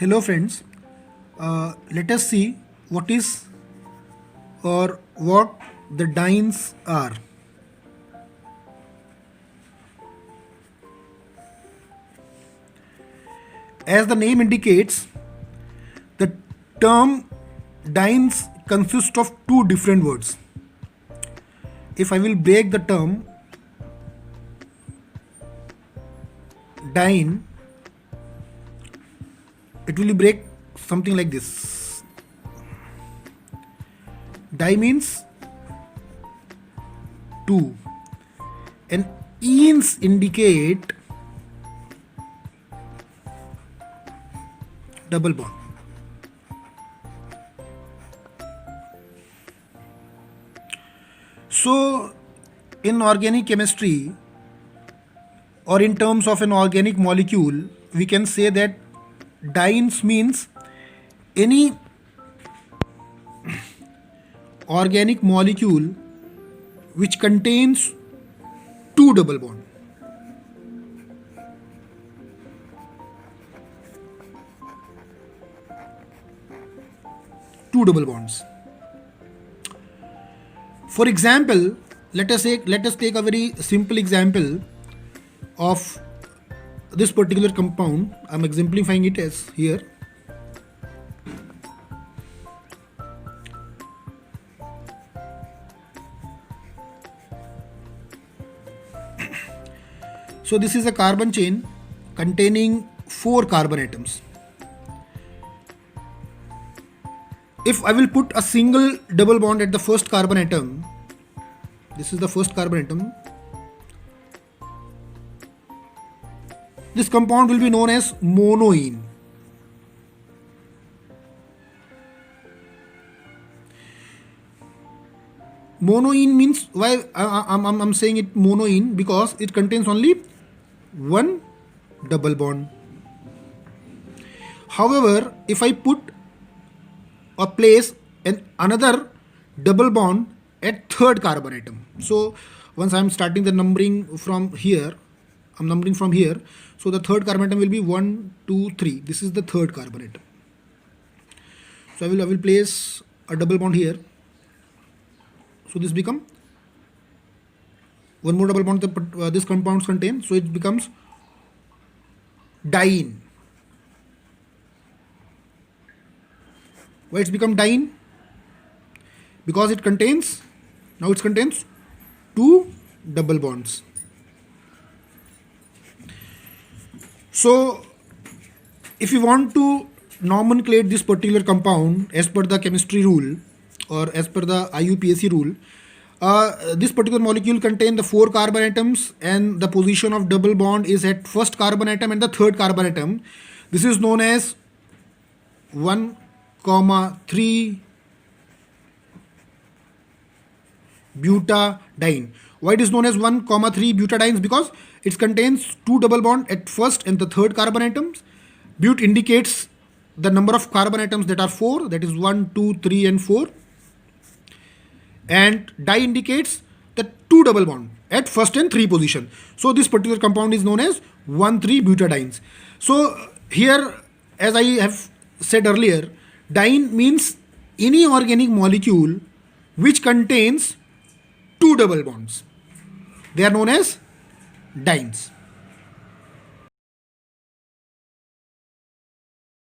Hello friends, let us see what is or what the dienes are. As the name indicates, the term dienes consists of two different words. If I will break the term dien, it will break something like this. Die means two, and enes indicate double bond. So, in organic chemistry, or in terms of an organic molecule, we can say that dienes means any organic molecule which contains two double bond. Two double bonds. For example, let us take a very simple example of this particular compound. I'm exemplifying it as here. So this is a carbon chain containing 4 carbon atoms. If I will put a single double bond at the first carbon atom, this is the first carbon atom, this compound will be known as monoene. Monoene means, why I'm saying it monoene, because it contains only one double bond. However, if I put or place another double bond at third carbon atom, so once I'm starting the numbering from here, I'm numbering from here, so the third carbon atom will be 1, 2, 3. This is the third carbon atom. So I will place a double bond here. So this become one more double bond that this compounds contain. So it becomes diene. Why it's become diene? Because it contains two double bonds. So if you want to nomenclate this particular compound as per the chemistry rule or as per the IUPAC rule, this particular molecule contains the 4 carbon atoms and the position of double bond is at first carbon atom and the third carbon atom. This is known as 1, 3 butadiene. Why it is known as 1, 3 butadienes? Because it contains two double bond at first and the third carbon atoms. But indicates the number of carbon atoms that are 4, that is 1, 2, 3 and 4. And di indicates the two double bond at first and 3 position. So this particular compound is known as 1,3 butadienes. So here, as I have said earlier, diene means any organic molecule which contains two double bonds. They are known as dienes.